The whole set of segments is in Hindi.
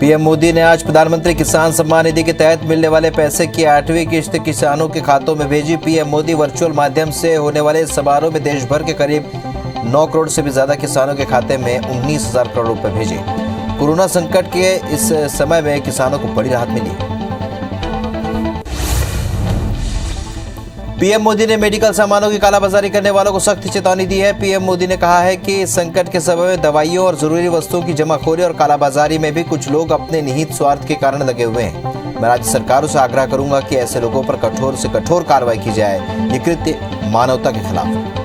पीएम मोदी ने आज प्रधानमंत्री किसान सम्मान निधि के तहत मिलने वाले पैसे की 8वीं किश्त किसानों के खातों में भेजी। पीएम मोदी वर्चुअल माध्यम से होने वाले समारोह में देश भर के करीब 9 करोड़ से भी ज्यादा किसानों के खाते में 19,000 करोड़ रुपए भेजे। कोरोना संकट के इस समय में किसानों को बड़ी राहत मिली। पीएम मोदी ने मेडिकल सामानों की कालाबाजारी करने वालों को सख्त चेतावनी दी है। पीएम मोदी ने कहा है कि संकट के समय में दवाइयों और जरूरी वस्तुओं की जमाखोरी और कालाबाजारी में भी कुछ लोग अपने निहित स्वार्थ के कारण लगे हुए हैं। मैं राज्य सरकारों से आग्रह करूंगा कि ऐसे लोगों पर कठोर से कठोर कार्रवाई की जाए। ये कृत्य मानवता के खिलाफ है।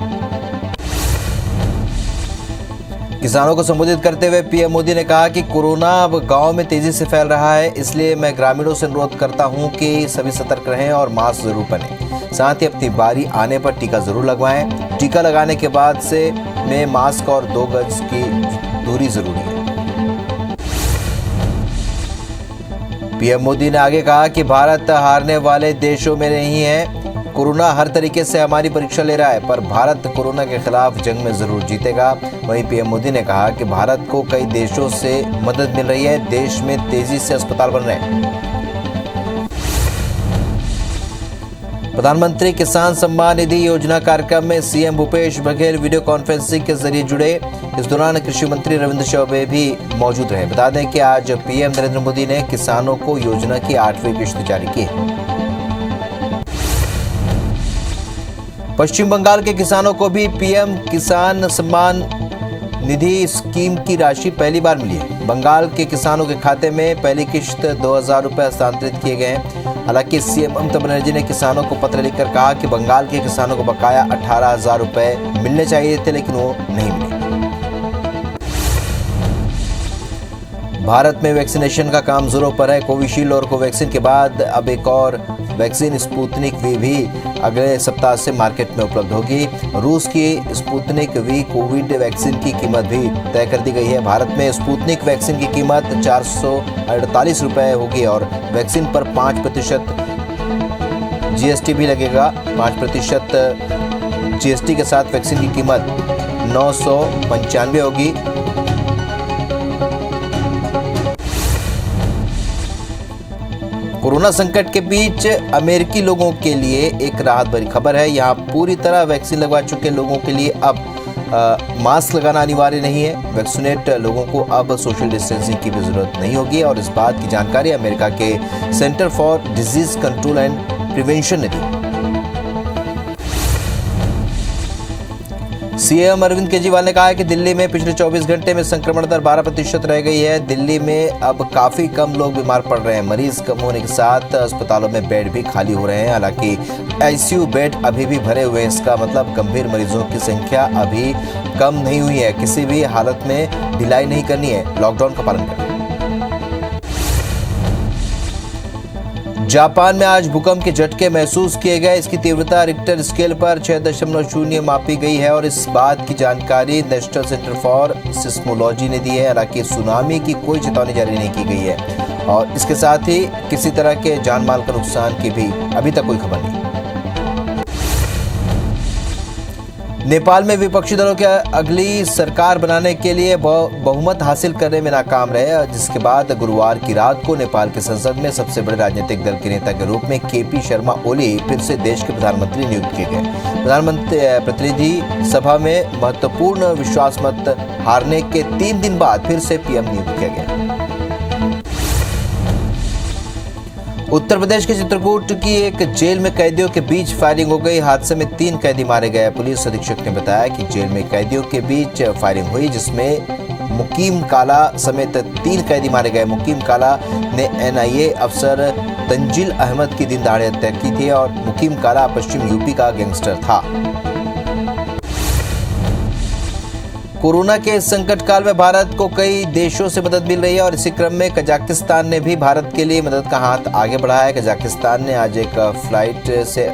किसानों को संबोधित करते हुए पीएम मोदी ने कहा कि कोरोना अब गांव में तेजी से फैल रहा है, इसलिए मैं ग्रामीणों से अनुरोध करता हूं कि सभी सतर्क रहें और मास्क जरूर पहनें। साथ ही अपनी बारी आने पर टीका जरूर लगवाएं। टीका लगाने के बाद से में मास्क और 2 गज की दूरी जरूरी है। पीएम मोदी ने आगे कहा कि भारत हारने वाले देशों में नहीं है। कोरोना हर तरीके से हमारी परीक्षा ले रहा है, पर भारत कोरोना के खिलाफ जंग में जरूर जीतेगा। वहीं पीएम मोदी ने कहा कि भारत को कई देशों से मदद मिल रही है। देश में तेजी से अस्पताल बन रहे हैं। प्रधानमंत्री किसान सम्मान निधि योजना कार्यक्रम में CM Bhupesh Baghel video conferencing के जरिए जुड़े। इस दौरान कृषि मंत्री रविंद्र चौबे भी मौजूद रहे। बता दें कि आज पीएम नरेंद्र मोदी ने किसानों को योजना की 8वीं किश्त जारी की। पश्चिम बंगाल के किसानों को भी पीएम किसान सम्मान निधि स्कीम की राशि पहली बार मिली है। बंगाल के किसानों के खाते में पहली किश्त 2,000 रुपए हस्तांतरित किए गए हैं। हालांकि सीएम ममता बनर्जी ने किसानों को पत्र लिखकर कहा कि बंगाल के किसानों को बकाया 18,000 रुपए मिलने चाहिए थे, लेकिन वो नहीं मिले। भारत में वैक्सीनेशन का काम जोरों पर है। कोविशील्ड और कोवैक्सीन के बाद अब एक और वैक्सीन स्पुतनिक वी भी अगले सप्ताह से मार्केट में उपलब्ध होगी। रूस की स्पुतनिक वी कोविड वैक्सीन की कीमत भी तय कर दी गई है। भारत में स्पुतनिक वैक्सीन की कीमत 448 रुपए होगी और वैक्सीन पर 5% जीएसटी भी लगेगा। 5% जीएसटी के साथ वैक्सीन की कीमत 995 होगी। कोरोना संकट के बीच अमेरिकी लोगों के लिए एक राहत भरी खबर है। यहाँ पूरी तरह वैक्सीन लगवा चुके लोगों के लिए अब मास्क लगाना अनिवार्य नहीं है। वैक्सीनेट लोगों को अब सोशल डिस्टेंसिंग की भी जरूरत नहीं होगी और इस बात की जानकारी अमेरिका के centre for disease control and prevention ने दी। सीएम अरविंद केजरीवाल ने कहा है कि दिल्ली में पिछले 24 घंटे में संक्रमण दर 12% रह गई है। दिल्ली में अब काफी कम लोग बीमार पड़ रहे हैं। मरीज कम होने के साथ अस्पतालों में बेड भी खाली हो रहे हैं। हालांकि आईसीयू बेड अभी भी भरे हुए हैं। इसका मतलब गंभीर मरीजों की संख्या अभी कम नहीं हुई है। किसी भी हालत में ढिलाई नहीं करनी है। लॉकडाउन का पालन करें। जापान में आज भूकंप के झटके महसूस किए गए। इसकी तीव्रता रिक्टर स्केल पर 6.0 मापी गई है और इस बात की जानकारी नेशनल सेंटर फॉर सिस्मोलॉजी ने दी है। हालांकि सुनामी की कोई चेतावनी जारी नहीं की गई है और इसके साथ ही किसी तरह के जान माल का नुकसान की भी अभी तक कोई खबर नहीं। नेपाल में विपक्षी दलों के अगली सरकार बनाने के लिए बहुमत हासिल करने में नाकाम रहे, जिसके बाद गुरुवार की रात को नेपाल की संसद में सबसे बड़े राजनीतिक दल के नेता के रूप में केपी शर्मा ओली फिर से देश के प्रधानमंत्री नियुक्त किए गए। प्रधानमंत्री प्रतिनिधि सभा में महत्वपूर्ण विश्वास मत हारने के 3 दिन बाद फिर से पीएम नियुक्त किया गया। उत्तर प्रदेश के चित्रकूट की एक जेल में कैदियों के बीच फायरिंग हो गई। हादसे में 3 कैदी मारे गए। पुलिस अधीक्षक ने बताया कि जेल में कैदियों के बीच फायरिंग हुई, जिसमें मुकीम काला समेत 3 कैदी मारे गए। मुकीम काला ने एनआईए अफसर तंजिल अहमद की दिन दहाड़े हत्या की थी और मुकीम काला पश्चिम यूपी का गैंगस्टर था। कोरोना के संकट काल में भारत को कई देशों से मदद मिल रही है और इसी क्रम में कजाकिस्तान ने भी भारत के लिए मदद का हाथ आगे बढ़ाया है। कजाकिस्तान ने आज एक फ्लाइट से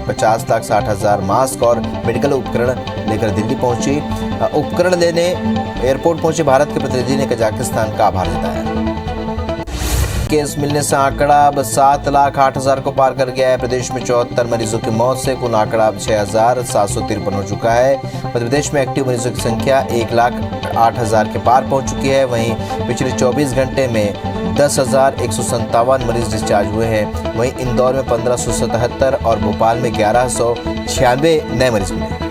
50,60,000 मास्क और मेडिकल उपकरण लेकर दिल्ली पहुंची। उपकरण लेने एयरपोर्ट पहुंचे भारत के प्रतिनिधि ने कजाकिस्तान का आभार जताया। केस मिलने से आंकड़ा अब 7,08,000 को पार कर गया है। प्रदेश में 74 मरीजों की मौत से कुल आंकड़ा अब 6,753 हो चुका है। मध्य प्रदेश में एक्टिव मरीजों की संख्या 1,08,000 के पार पहुंच चुकी है। वहीं पिछले 24 घंटे में 10,157 मरीज डिस्चार्ज हुए हैं। वहीं इंदौर में 1,577 और भोपाल में 1,196 नए मरीज मिले।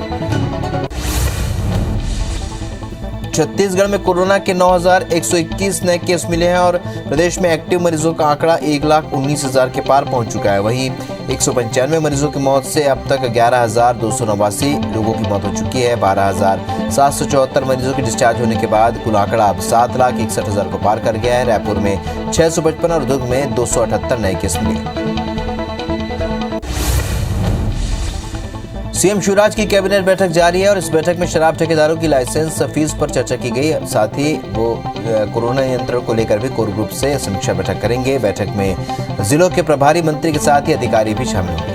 छत्तीसगढ़ में कोरोना के 9,121 नए केस मिले हैं और प्रदेश में एक्टिव मरीजों का आंकड़ा 1,19,000 के पार पहुंच चुका है। वहीं 195 मरीजों की मौत से अब तक 11,289 लोगों की मौत हो चुकी है। 12,774 मरीजों के डिस्चार्ज होने के बाद कुल आंकड़ा अब 7,61,000 को पार कर गया है। रायपुर में 655 और दुर्ग में 278 नए केस मिले। सीएम शिवराज की कैबिनेट बैठक जारी है और इस बैठक में शराब ठेकेदारों की लाइसेंस फीस पर चर्चा की गई। साथ ही वो कोरोना नियंत्रण को लेकर भी कोर ग्रुप से समीक्षा बैठक करेंगे। बैठक में जिलों के प्रभारी मंत्री के साथ ही अधिकारी भी शामिल होंगे।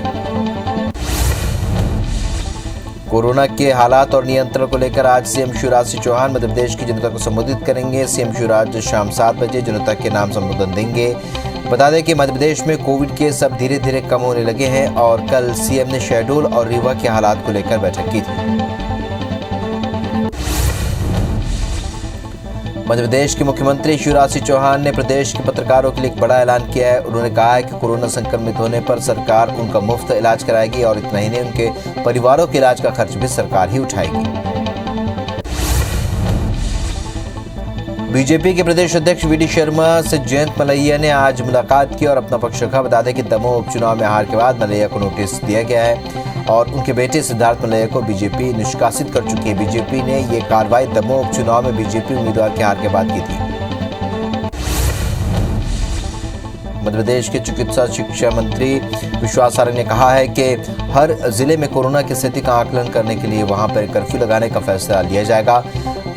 कोरोना के हालात और नियंत्रण को लेकर आज सीएम शिवराज सिंह चौहान मध्य प्रदेश की जनता को संबोधित करेंगे। सीएम शिवराज शाम 7 बजे जनता के नाम संबोधन देंगे। बता दें कि मध्य प्रदेश में कोविड केस अब धीरे धीरे कम होने लगे हैं और कल सीएम ने शहडोल और रीवा के हालात को लेकर बैठक की थी। मध्य प्रदेश के मुख्यमंत्री शिवराज सिंह चौहान ने प्रदेश के पत्रकारों के लिए एक बड़ा ऐलान किया है। उन्होंने कहा है कि कोरोना संक्रमित होने पर सरकार उनका मुफ्त इलाज कराएगी और इतना ही नहीं, उनके परिवारों के इलाज का खर्च भी सरकार ही उठाएगी। बीजेपी के प्रदेश अध्यक्ष वीडी शर्मा से जयंत मलैया ने आज मुलाकात की और अपना पक्ष रखा। बता दें कि दमोह उपचुनाव में हार के बाद मलैया को नोटिस दिया गया है और उनके बेटे सिद्धार्थ मलैया को बीजेपी निष्कासित कर चुकी है। बीजेपी ने ये कार्रवाई दमोह उपचुनाव में बीजेपी उम्मीदवार के हार के बाद की थी। मध्य प्रदेश के चिकित्सा शिक्षा मंत्री विश्वास सारंग ने कहा है कि हर जिले में कोरोना की स्थिति का आकलन करने के लिए वहां पर कर्फ्यू लगाने का फैसला लिया जाएगा।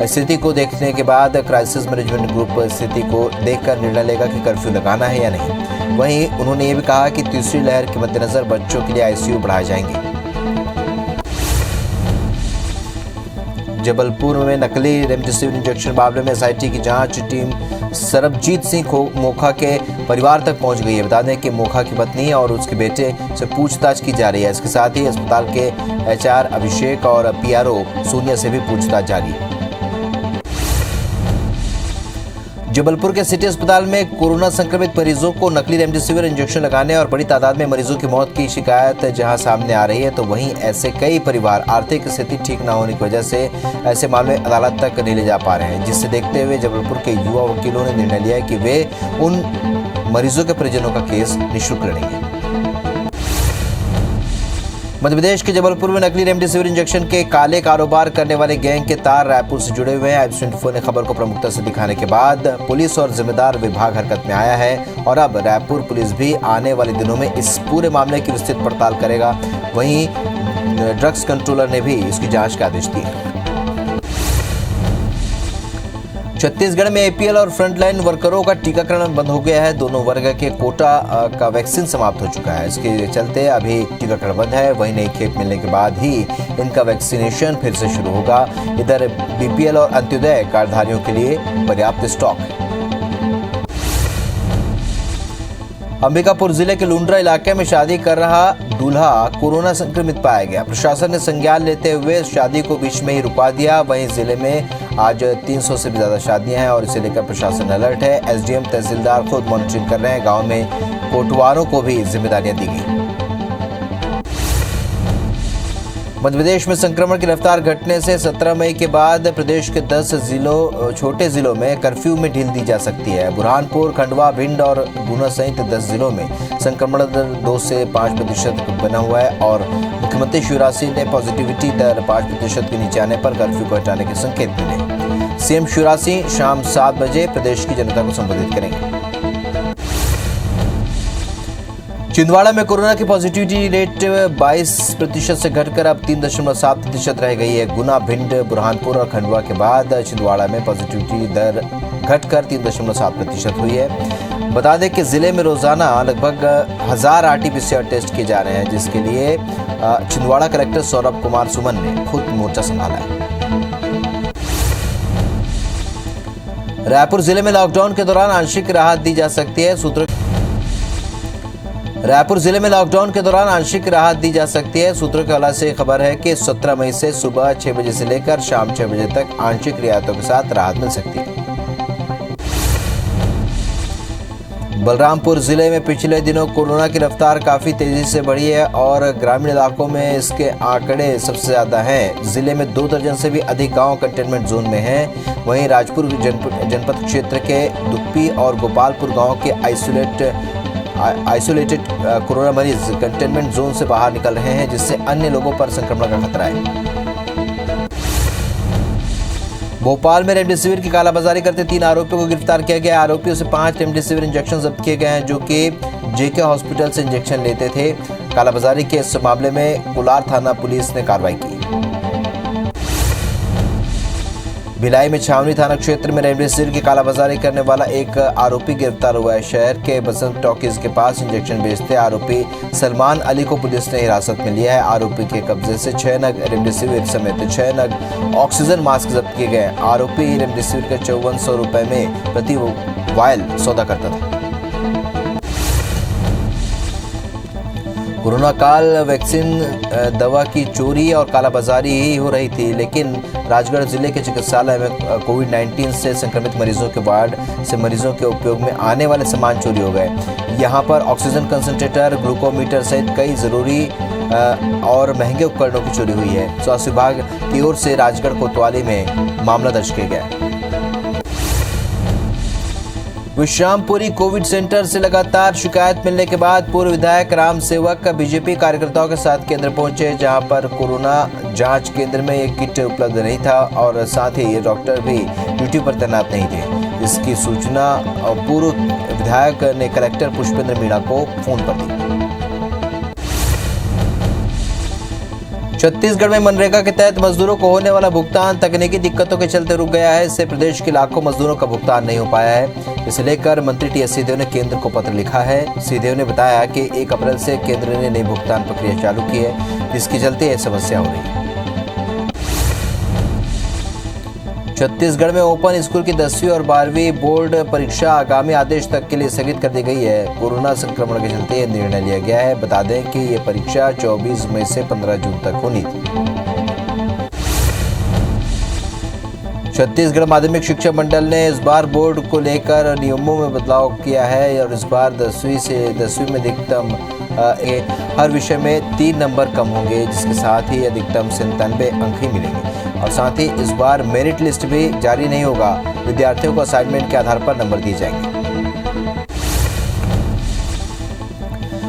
स्थिति को देखने के बाद क्राइसिस मैनेजमेंट ग्रुप स्थिति को देखकर निर्णय लेगा कि कर्फ्यू लगाना है या नहीं। वहीं उन्होंने ये भी कहा कि तीसरी लहर के मद्देनजर बच्चों के लिए आईसीयू बढ़ाए जाएंगे। जबलपुर में नकली रेमडेसिविर इंजेक्शन मामले में एसआईटी की जांच टीम सरबजीत सिंह मोखा के परिवार तक पहुंच गई है। बता दें कि मोखा की पत्नी और उसके बेटे से पूछताछ की जा रही है। इसके साथ ही अस्पताल के एचआर अभिषेक और पीआरओ सोनिया से भी पूछताछ जारी है। जबलपुर के सिटी अस्पताल में कोरोना संक्रमित मरीजों को नकली रेमडेसिविर इंजेक्शन लगाने और बड़ी तादाद में मरीजों की मौत की शिकायत जहां सामने आ रही है, तो वहीं ऐसे कई परिवार आर्थिक स्थिति ठीक न होने की वजह से ऐसे मामले अदालत तक नहीं ले जा पा रहे हैं, जिससे देखते हुए जबलपुर के युवा वकीलों ने निर्णय लिया कि वे उन मरीजों के परिजनों का केस निःशुल्क लड़ेंगे। मध्य प्रदेश के जबलपुर में नकली रेमडेसिविर इंजेक्शन के काले कारोबार करने वाले गैंग के तार रायपुर से जुड़े हुए हैं। एब्स 24 ने खबर को प्रमुखता से दिखाने के बाद पुलिस और जिम्मेदार विभाग हरकत में आया है और अब रायपुर पुलिस भी आने वाले दिनों में इस पूरे मामले की विस्तृत पड़ताल करेगा। वहीं ड्रग्स कंट्रोलर ने भी इसकी जांच के आदेश दिए। छत्तीसगढ़ में एपीएल और फ्रंटलाइन वर्करों का टीकाकरण बंद हो गया है। दोनों वर्ग के कोटा का वैक्सीन समाप्त हो चुका है। इसके चलते अभी टीकाकरण बंद है। वहीं नई खेप मिलने के बाद ही इनका वैक्सीनेशन फिर से शुरू होगा। इधर बीपीएल और अंत्योदय कार्डधारियों के लिए पर्याप्त स्टॉक है। अंबिकापुर जिले के लुंड्रा इलाके में शादी कर रहा दूल्हा कोरोना संक्रमित पाया गया। प्रशासन ने संज्ञान लेते हुए शादी को बीच में ही रुका दिया। वहीं जिले में आज 300 से भी ज्यादा शादियां हैं और इसे लेकर प्रशासन अलर्ट है। एसडीएम तहसीलदार खुद मॉनिटरिंग कर रहे हैं। गांव में कोटवारों को भी जिम्मेदारियां दी गई। मध्य प्रदेश में संक्रमण की रफ्तार घटने से 17 मई के बाद प्रदेश के 10 छोटे जिलों में कर्फ्यू में ढील दी जा सकती है। बुरहानपुर, खंडवा, भिंड और गुना सहित 10 जिलों में संक्रमण दर 2 से 5% बना हुआ है और मुख्यमंत्री शिवराज सिंह ने पॉजिटिविटी दर 5% के नीचे आने पर कर्फ्यू को हटाने के संकेत मिले। सीएम शिवराज सिंह शाम 7 बजे प्रदेश की जनता को संबोधित करेंगे। छिंदवाड़ा में कोरोना की पॉजिटिविटी रेट 22% से घटकर अब 3.7% रह गई है। गुना, भिंड, बुरहानपुर और खंडवा के बाद छिंदवाड़ा में पॉजिटिविटी दर घटकर 3.7% हुई है। बता दें कि जिले में रोजाना लगभग 1000 आरटीपीसीआर टेस्ट किए जा रहे हैं, जिसके लिए छिंदवाड़ा कलेक्टर सौरभ कुमार सुमन ने खुद मोर्चा संभाला है। रायपुर जिले में लॉकडाउन के दौरान आंशिक राहत दी जा सकती है। रायपुर जिले में लॉकडाउन के दौरान आंशिक राहत दी जा सकती है। सूत्रों के हवाले से खबर है कि 17 मई से सुबह 6 बजे से लेकर शाम 6 बजे तक आंशिक रियायतों के साथ राहत मिल सकती है। बलरामपुर जिले में पिछले दिनों कोरोना की रफ्तार काफी तेजी से बढ़ी है और ग्रामीण इलाकों में इसके आंकड़े सबसे ज्यादा हैं। जिले में 2 दर्जन से भी अधिक गांव कंटेनमेंट जोन में हैं। वहीं राजपुर जनपद क्षेत्र के दुप्पी और गोपालपुर गांव के आइसोलेटेड कोरोना मरीज कंटेनमेंट जोन से बाहर निकल रहे हैं, जिससे अन्य लोगों पर संक्रमण का खतरा है। भोपाल में रेमडेसिविर की कालाबाजारी करते 3 आरोपियों को गिरफ्तार किया गया। आरोपियों से 5 रेमडेसिविर इंजेक्शन जब्त किए गए हैं, जो कि जेके हॉस्पिटल से इंजेक्शन लेते थे। कालाबाजारी के इस मामले में कुलार थाना पुलिस ने कार्रवाई की। भिलाई में छावनी थाना क्षेत्र में रेमडेसिविर की कालाबाजारी करने वाला एक आरोपी गिरफ्तार हुआ है। शहर के बसंत टॉकीज के पास इंजेक्शन बेचते आरोपी सलमान अली को पुलिस ने हिरासत में लिया है। आरोपी के कब्जे से 6 नग रेमडेसिविर समेत 6 नग ऑक्सीजन मास्क जब्त किए गए। आरोपी रेमडेसिविर के 5400 रुपए में प्रति वायल सौदा करता था। कोरोना काल वैक्सीन दवा की चोरी और कालाबाजारी ही हो रही थी, लेकिन राजगढ़ जिले के चिकित्सालय में कोविड-19 से संक्रमित मरीजों के वार्ड से मरीजों के उपयोग में आने वाले सामान चोरी हो गए। यहां पर ऑक्सीजन कंसंट्रेटर, ग्लूकोमीटर सहित कई जरूरी और महंगे उपकरणों की चोरी हुई है। स्वास्थ्य विभाग की ओर से राजगढ़ कोतवाली में मामला दर्ज किया गया। विश्रामपुरी कोविड सेंटर से लगातार शिकायत मिलने के बाद पूर्व विधायक राम सेवक बीजेपी कार्यकर्ताओं के साथ केंद्र पहुंचे, जहां पर कोरोना जांच केंद्र में एक किट उपलब्ध नहीं था और साथ ही डॉक्टर भी ड्यूटी पर तैनात नहीं थे। इसकी सूचना पूर्व विधायक ने कलेक्टर पुष्पेंद्र मीणा को फोन पर दी। छत्तीसगढ़ में मनरेगा के तहत मजदूरों को होने वाला भुगतान तकनीकी दिक्कतों के चलते रुक गया है। इससे प्रदेश के लाखों मजदूरों का भुगतान नहीं हो पाया है। इसे लेकर मंत्री टीएस सिंहदेव ने केंद्र को पत्र लिखा है। सिंहदेव ने बताया कि 1 अप्रैल से केंद्र ने नई भुगतान प्रक्रिया चालू की है, जिसके चलते यह समस्या हो रही है। छत्तीसगढ़ में ओपन स्कूल की 10वीं और 12वीं बोर्ड परीक्षा आगामी आदेश तक के लिए स्थगित कर दी गई है। कोरोना संक्रमण के चलते यह निर्णय लिया गया है। बता दें कि ये परीक्षा 24 मई से 15 जून तक होनी थी। छत्तीसगढ़ माध्यमिक शिक्षा मंडल ने इस बार बोर्ड को लेकर नियमों में बदलाव किया है और इस बार 10वीं में अधिकतम हर विषय में 3 नंबर कम होंगे, जिसके साथ ही अधिकतम 97 अंक ही मिलेंगे। और साथ ही इस बार मेरिट लिस्ट भी जारी नहीं होगा। विद्यार्थियों को असाइनमेंट के आधार पर नंबर दिए जाएंगे।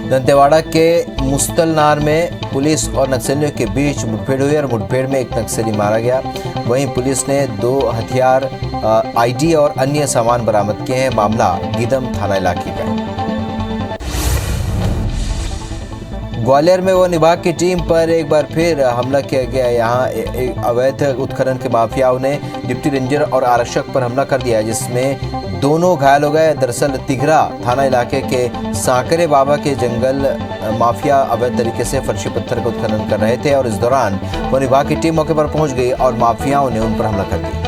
दंतेवाड़ा के मुस्तलनार में पुलिस और नक्सलियों के बीच मुठभेड़ हुई और मुठभेड़ में एक नक्सली मारा गया। वहीं पुलिस ने 2 हथियार, आईडी और अन्य सामान बरामद किए हैं। मामला गीदम थाना इलाके का है। ग्वालियर में वन विभाग की टीम पर एक बार फिर हमला किया गया। यहां एक अवैध उत्खनन के माफियाओं ने डिप्टी रेंजर और आरक्षक पर हमला कर दिया, जिसमें दोनों घायल हो गए। दरअसल तिघरा थाना इलाके के सांकरे बाबा के जंगल माफिया अवैध तरीके से फर्शी पत्थर का उत्खनन कर रहे थे और इस दौरान वन विभाग की टीम मौके पर पहुंच गई और माफियाओं ने उन पर हमला कर दिया।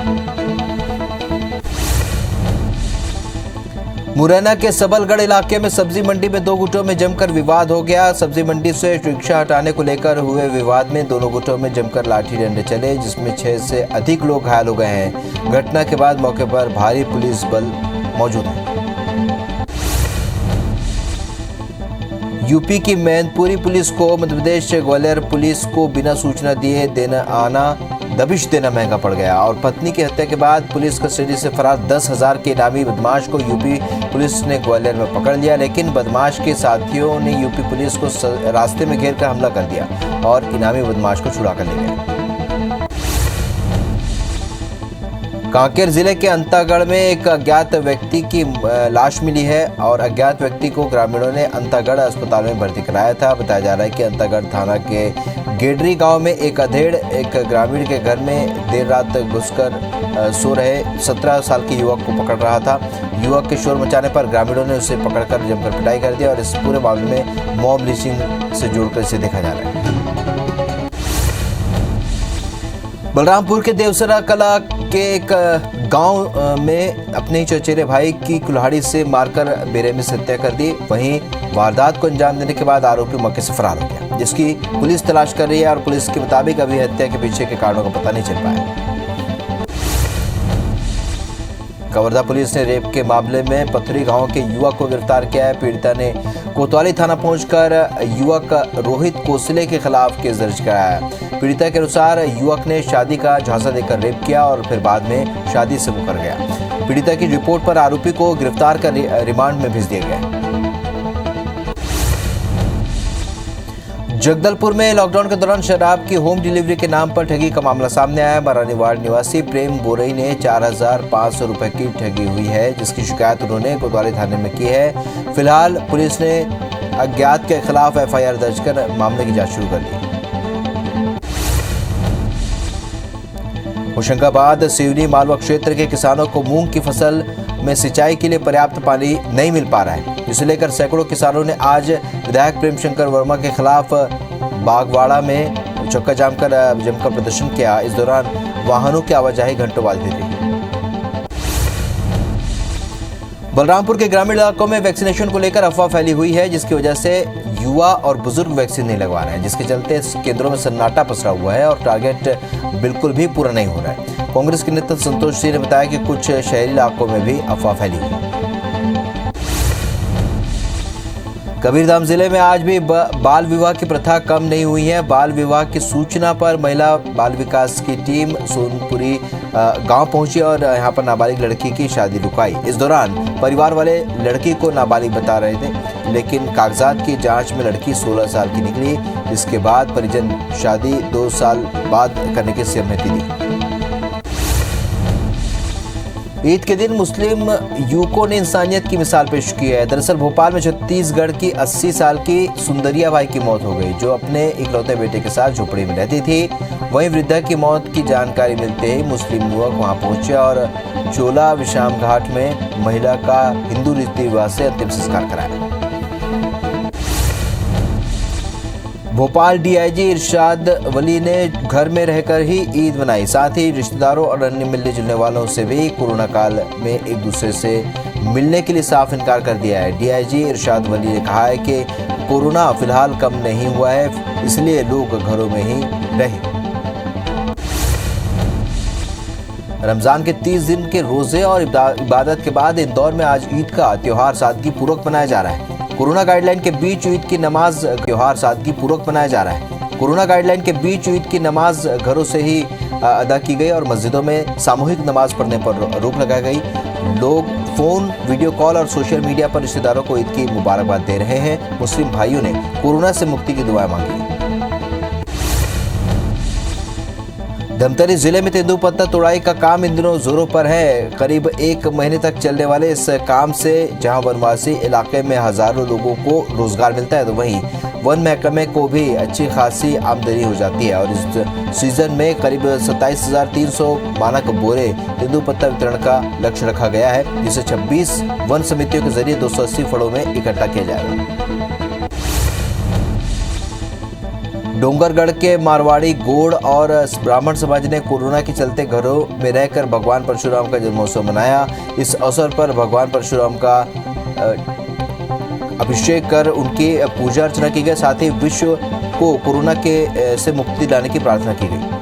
मुरैना के सबलगढ़ इलाके में सब्जी मंडी में 2 गुटों में जमकर विवाद हो गया। सब्जी मंडी से रिक्शा हटाने को लेकर हुए विवाद में दोनों गुटों में जमकर लाठी डंडे चले, जिसमें 6 से अधिक लोग घायल हो गए हैं। घटना के बाद मौके पर भारी पुलिस बल मौजूद है। यूपी की मैनपुरी पुलिस को मध्य प्रदेश ग्वालियर पुलिस को बिना सूचना दिए दबिश देना महंगा पड़ गया और पत्नी की हत्या के बाद पुलिस कस्टडी से फरार 10,000 के इनामी बदमाश को यूपी पुलिस ने ग्वालियर में पकड़ लिया, लेकिन बदमाश के साथियों ने यूपी पुलिस को रास्ते में घेर कर हमला कर दिया और इनामी बदमाश को छुड़ा कर ले गए। कांकेर जिले के अंतागढ़ में एक अज्ञात व्यक्ति की लाश मिली है और अज्ञात व्यक्ति को ग्रामीणों ने अंतागढ़ अस्पताल में भर्ती कराया था। बताया जा रहा है कि अंतागढ़ थाना के गेडरी गांव में एक अधेड़ एक ग्रामीण के घर में देर रात घुसकर सो रहे 17 साल के युवक को पकड़ रहा था। युवक के शोर मचाने पर ग्रामीणों ने उसे पकड़कर जमकर पिटाई कर दिया और इस पूरे मामले में मॉब लिंचिंग से जोड़कर इसे देखा जा रहा है। बलरामपुर के देवसरा कला के एक गांव में अपने ही चचेरे भाई की कुल्हाड़ी से मारकर बेरहमी से हत्या कर दी। वहीं वारदात को अंजाम देने के बाद आरोपी मौके से फरार हो गया, जिसकी पुलिस तलाश कर रही है और पुलिस के मुताबिक अभी हत्या के पीछे के कारणों का पता नहीं चल पाया। कवर्धा पुलिस ने रेप के मामले में पथरी गांव के युवक को गिरफ्तार किया है। पीड़िता ने कोतवाली थाना पहुंचकर युवक रोहित कोसले के खिलाफ केस दर्ज कराया। पीड़िता के अनुसार युवक ने शादी का झांसा देकर रेप किया और फिर बाद में शादी से मुकर गया। पीड़िता की रिपोर्ट पर आरोपी को गिरफ्तार कर रिमांड में भेज दिया गया। जगदलपुर में लॉकडाउन के दौरान शराब की होम डिलीवरी के नाम पर ठगी का मामला सामने आया। मरानी वार्ड निवासी प्रेम बोरई ने 4,500 रुपए की ठगी हुई है, जिसकी शिकायत उन्होंने कोतवाली थाने में की है। फिलहाल पुलिस ने अज्ञात के खिलाफ एफआईआर दर्ज कर मामले की जांच शुरू कर दी। होशंगाबाद सिवनी मालवा क्षेत्र के किसानों को मूंग की फसल में सिंचाई के लिए पर्याप्त पानी नहीं मिल पा रहा है, जिसे लेकर सैकड़ों किसानों ने आज विधायक प्रेम शंकर वर्मा के खिलाफ बागवाड़ा में चक्का जाम कर जमकर प्रदर्शन किया। इस दौरान वाहनों की आवाजाही घंटों बाधित रही। बलरामपुर के ग्रामीण इलाकों में वैक्सीनेशन को लेकर अफवाह फैली हुई है, जिसकी वजह से युवा और बुजुर्ग वैक्सीन नहीं लगवा रहे हैं, जिसके चलते केंद्रों में सन्नाटा पसरा हुआ है और टारगेट बिल्कुल भी पूरा नहीं हो रहा है। कांग्रेस के नेता संतोष सिंह ने बताया कि कुछ शहरी इलाकों में भी अफवाह फैली हुई है। कबीरधाम जिले में आज भी बाल विवाह की प्रथा कम नहीं हुई है। बाल विवाह की सूचना पर महिला बाल विकास की टीम सोनपुरी गांव पहुंची और यहां पर नाबालिग लड़की की शादी रुकाई। इस दौरान परिवार वाले लड़की को नाबालिग बता रहे थे, लेकिन कागजात की जांच में लड़की 16 साल की निकली। इसके बाद परिजन शादी 2 साल बाद करने की सहमति दी। ईद के दिन मुस्लिम युवकों ने इंसानियत की मिसाल पेश की है। दरअसल भोपाल में छत्तीसगढ़ की 80 साल की सुंदरिया बाई की मौत हो गई, जो अपने इकलौते बेटे के साथ झोपड़ी में रहती थी। वहीं वृद्धा की मौत की जानकारी मिलते ही मुस्लिम युवक वहां पहुंचे और चोला विश्राम घाट में महिला का हिंदू रीति रिवाज से अंतिम संस्कार कराया। भोपाल डीआईजी इरशाद वली ने घर में रहकर ही ईद मनाई। साथ ही रिश्तेदारों और अन्य मिलने जुलने वालों से भी कोरोना काल में एक दूसरे से मिलने के लिए साफ इनकार कर दिया है। डीआईजी इरशाद वली ने कहा है कि कोरोना फिलहाल कम नहीं हुआ है, इसलिए लोग घरों में ही रहें। रमजान के 30 दिन के रोजे और इबादत के बाद इंदौर में आज ईद का त्योहार सादगी पूर्वक मनाया जा रहा है। कोरोना गाइडलाइन के बीच ईद की नमाज त्योहार सादगी पूर्वक मनाया जा रहा है। कोरोना गाइडलाइन के बीच ईद की नमाज घरों से ही अदा की गई और मस्जिदों में सामूहिक नमाज पढ़ने पर रोक लगाई गई। लोग फोन, वीडियो कॉल और सोशल मीडिया पर रिश्तेदारों को ईद की मुबारकबाद दे रहे हैं। मुस्लिम भाइयों ने कोरोना से मुक्ति की दुआएं मांगी। धमतरी जिले में तेंदुपत्ता तोड़ाई का काम इन दिनों जोरों पर है। करीब 1 महीने तक चलने वाले इस काम से जहां वनवासी इलाके में हजारों लोगों को रोजगार मिलता है, तो वहीं वन महकमे को भी अच्छी खासी आमदनी हो जाती है। और इस सीजन में करीब 27,300 मानक बोरे तेंदुपत्ता वितरण का लक्ष्य रखा गया है, जिसे 26 वन समितियों के जरिए 280 फड़ों में इकट्ठा किया जाएगा। डोंगरगढ़ के मारवाड़ी गोड़ और ब्राह्मण समाज ने कोरोना के चलते घरों में रहकर भगवान परशुराम का जन्मोत्सव मनाया। इस अवसर पर भगवान परशुराम का अभिषेक कर उनकी पूजा अर्चना की गई। साथ ही विश्व को कोरोना के से मुक्ति लाने की प्रार्थना की गई।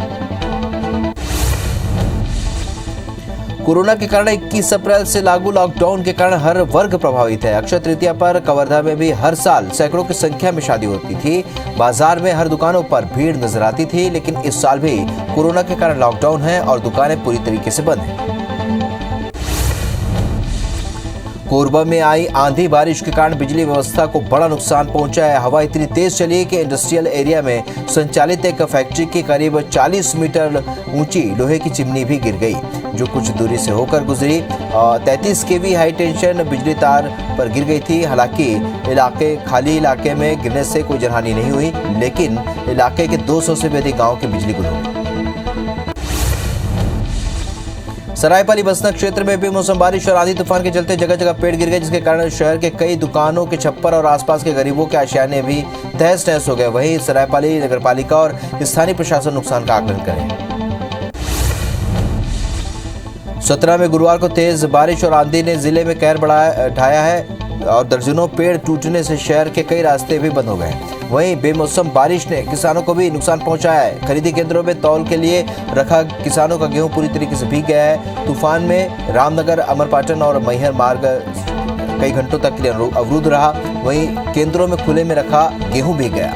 कोरोना के कारण 21 अप्रैल से लागू लॉकडाउन के कारण हर वर्ग प्रभावित है। अक्षय तृतीया पर कवर्धा में भी हर साल सैकड़ों की संख्या में शादी होती थी। बाजार में हर दुकानों पर भीड़ नजर आती थी, लेकिन इस साल भी कोरोना के कारण लॉकडाउन है और दुकानें पूरी तरीके से बंद हैं। कोरबा में आई आंधी बारिश के कारण बिजली व्यवस्था को बड़ा नुकसान पहुंचा है। हवा इतनी तेज चली कि इंडस्ट्रियल एरिया में संचालित एक फैक्ट्री की करीब 40 मीटर ऊंची लोहे की चिमनी भी गिर गई, जो कुछ दूरी से होकर गुजरी। 33 केवी हाई टेंशन बिजली तार पर गिर गई थी। हालांकि खाली इलाके में गिरने से कोई जनहानि नहीं हुई, लेकिन इलाके के 200 से भी अधिक गाँव की बिजली गुल हो गई। सरायपाली बसना क्षेत्र में बेमौसम बारिश और आंधी तूफान के चलते जगह जगह पेड़ गिर गए, जिसके कारण शहर के कई दुकानों के छप्पर और आसपास के गरीबों के आशियाने भी तहस नहस हो गए। वहीं सरायपाली नगरपालिका और स्थानीय प्रशासन नुकसान का आकलन करें। 17 में गुरुवार को तेज बारिश और आंधी ने जिले में कहर ढाया है और दर्जनों पेड़ टूटने से शहर के कई रास्ते भी बंद हो गए। वहीं बेमौसम बारिश ने किसानों को भी नुकसान पहुंचाया है। खरीदी केंद्रों में तौल के लिए रखा किसानों का गेहूं पूरी तरीके से भीग गया है। तूफान में रामनगर, अमरपाटन और मैहर मार्ग कई घंटों तक के लिए अवरुद्ध रहा। वहीं केंद्रों में खुले में रखा गेहूं भीग गया।